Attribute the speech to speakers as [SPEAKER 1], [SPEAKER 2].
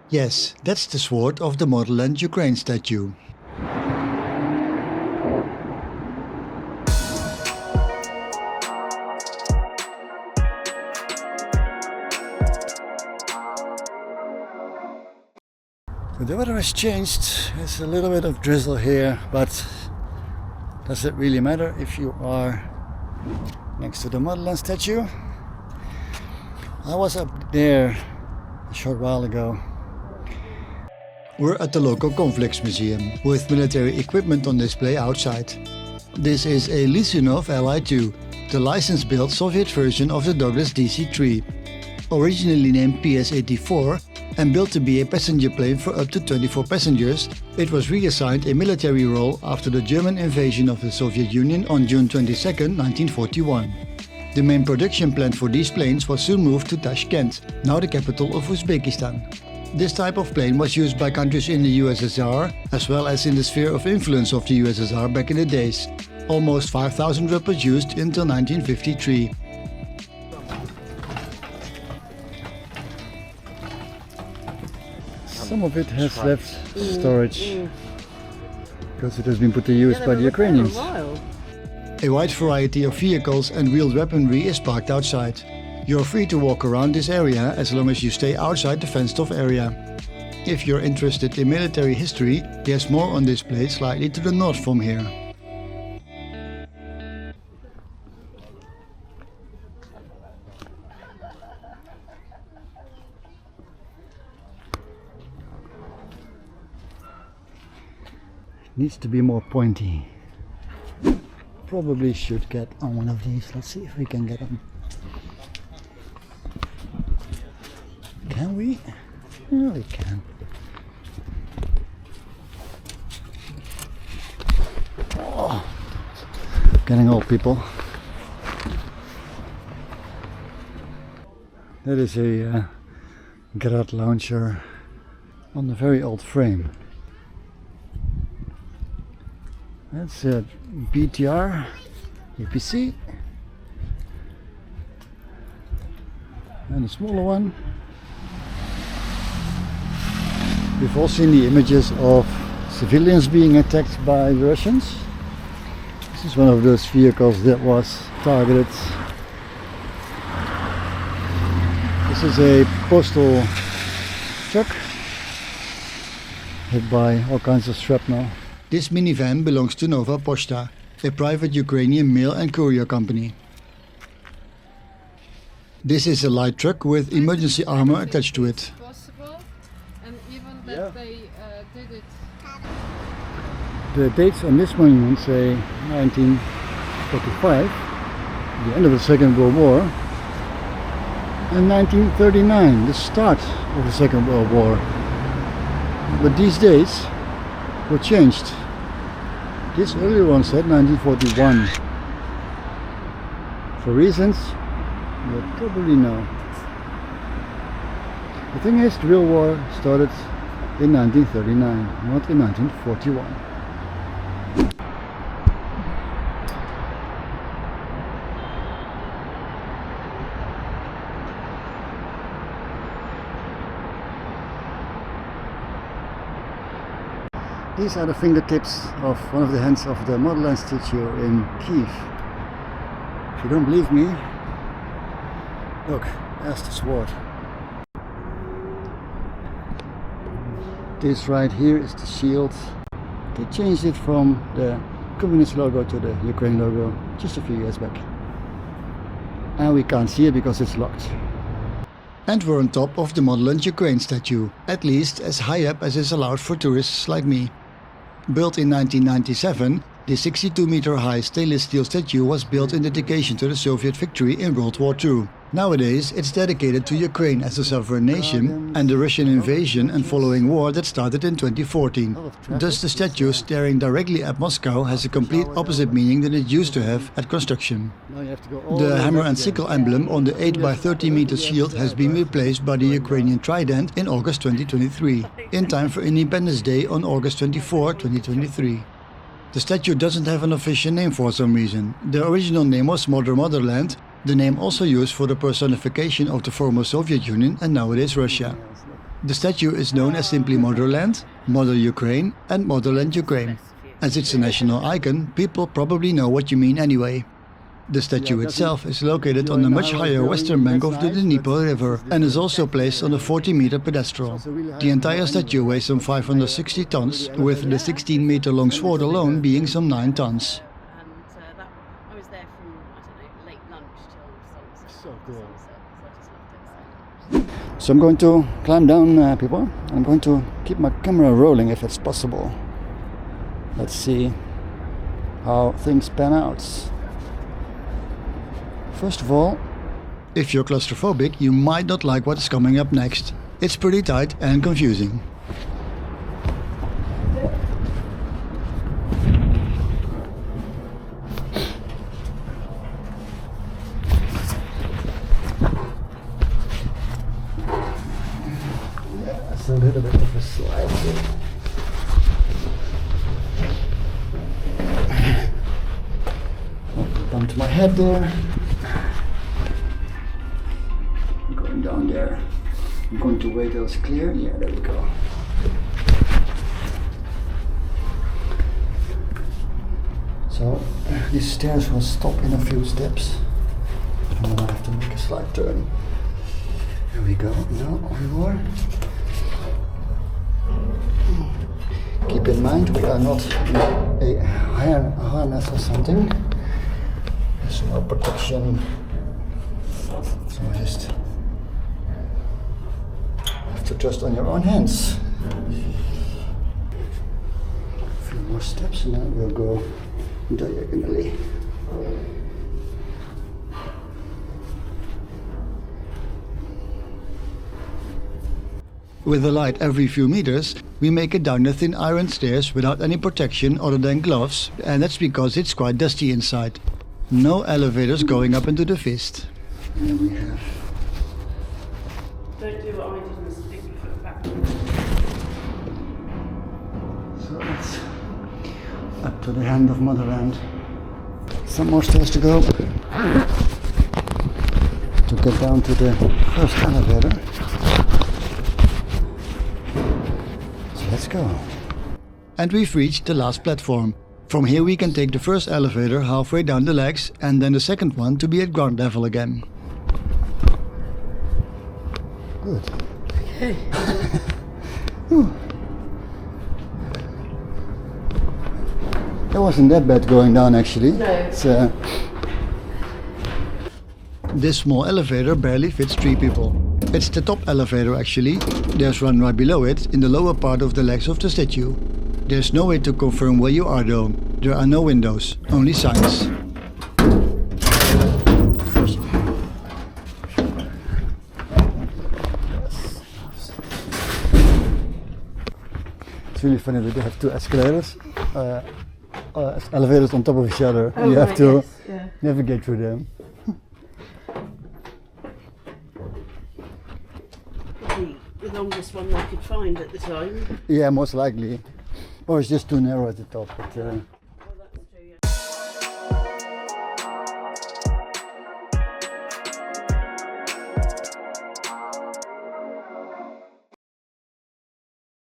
[SPEAKER 1] Yes, that's the sword of the Motherland Ukraine statue. The weather has changed. There's a little bit of drizzle here, but does it really matter if you are next to the Motherland statue? I was up there a short while ago. We're at the local conflicts museum with military equipment on display outside. This is a Lisunov Li-2, the license-built Soviet version of the Douglas DC-3. Originally named PS-84 and built to be a passenger plane for up to 24 passengers, it was reassigned a military role after the German invasion of the Soviet Union on June 22, 1941. The main production plant for these planes was soon moved to Tashkent, now the capital of Uzbekistan. This type of plane was used by countries in the USSR, as well as in the sphere of influence of the USSR back in the days. Almost 5,000 were produced until 1953. Some of it has left storage because it has been put to use by the Ukrainians. A wide variety of vehicles and wheeled weaponry is parked outside. You're free to walk around this area as long as you stay outside the fenced-off area. If you're interested in military history, there's more on display slightly to the north from here. Needs to be more pointy. Probably should get on one of these. Let's see if we can get on. Can we? Yeah, we can. Oh, getting old, people. That is a Grad launcher on a very old frame. That's a BTR APC and a smaller one. We've all seen the images of civilians being attacked by the Russians. This is one of those vehicles that was targeted. This is a postal truck hit by all kinds of shrapnel. This minivan belongs to Nova Pochta, a private Ukrainian mail and courier company. This is a light truck with emergency armor attached to it.
[SPEAKER 2] Possible, and even that they did it.
[SPEAKER 1] The dates on this monument say 1945, the end of the Second World War, and 1939, the start of the Second World War. But these dates were changed. This earlier one said 1941. For reasons you'll probably know. The thing is, the real war started in 1939, not in 1941. These are the fingertips of one of the hands of the Motherland statue in Kyiv. If you don't believe me, look, there's the sword. This right here is the shield. They changed it from the communist logo to the Ukraine logo just a few years back. And we can't see it because it's locked. And we're on top of the Motherland Ukraine statue, at least as high up as is allowed for tourists like me. Built in 1997, the 62-meter-high stainless steel statue was built in dedication to the Soviet victory in World War II. Nowadays, it's dedicated to Ukraine as a sovereign nation and the Russian invasion and following war that started in 2014. Thus, the statue staring directly at Moscow has a complete opposite meaning than it used to have at construction. The hammer and sickle emblem on the 8 by 30 meter shield has been replaced by the Ukrainian trident in August 2023, in time for Independence Day on August 24, 2023. The statue doesn't have an official name for some reason. The original name was Motherland, the name also used for the personification of the former Soviet Union and nowadays Russia. The statue is known as simply Motherland, Mother Ukraine and Motherland Ukraine. As it's a national icon, people probably know what you mean anyway. The statue itself is located on the much higher western bank of the Dnieper River and is also placed on a 40-meter pedestal. The entire statue weighs some 560 tons, with the 16-meter long sword alone being some 9 tons.
[SPEAKER 3] I was there from, late lunch till sunset.
[SPEAKER 1] So cool.
[SPEAKER 3] So I just loved it.
[SPEAKER 1] So I'm going to climb down, people. I'm going to keep my camera rolling if it's possible. Let's see how things pan out. First of all, if you're claustrophobic, you might not like what's coming up next. It's pretty tight and confusing. Yeah, it's a little bit of a slide here. Bumped my head there. Going down there. I'm going to wait till it's clear. Yeah, there we go. So these stairs will stop in a few steps. And then I have to make a slight turn. Here we go. No, one more. Keep in mind we are not in a harness or something. There's no protection. So just have to trust on your own hands. A few more steps and then we'll go diagonally. With a light every few meters, we make it down the thin iron stairs without any protection other than gloves, and that's because it's quite dusty inside. No elevators going up into the fist. There we have.
[SPEAKER 3] Don't do what I did and stick your foot backwards.
[SPEAKER 1] So it's up to the hand of Motherland. Some more stairs to go to get down to the first elevator. So let's go. And we've reached the last platform. From here we can take the first elevator halfway down the legs and then the second one to be at ground level again. Good.
[SPEAKER 3] Okay.
[SPEAKER 1] It wasn't that bad going down actually.
[SPEAKER 3] No.
[SPEAKER 1] It's, this small elevator barely fits 3 people. It's the top elevator actually. There's one right below it in the lower part of the legs of the statue. There's no way to confirm where you are though. There are no windows, only signs. It's really funny that they have 2 escalators, elevators on top of each other.
[SPEAKER 3] Oh,
[SPEAKER 1] you have
[SPEAKER 3] right,
[SPEAKER 1] to
[SPEAKER 3] yes, yeah.
[SPEAKER 1] navigate through them.
[SPEAKER 3] Probably the longest one I could find at the time.
[SPEAKER 1] Yeah, most likely. Or it's just too narrow at the top. But,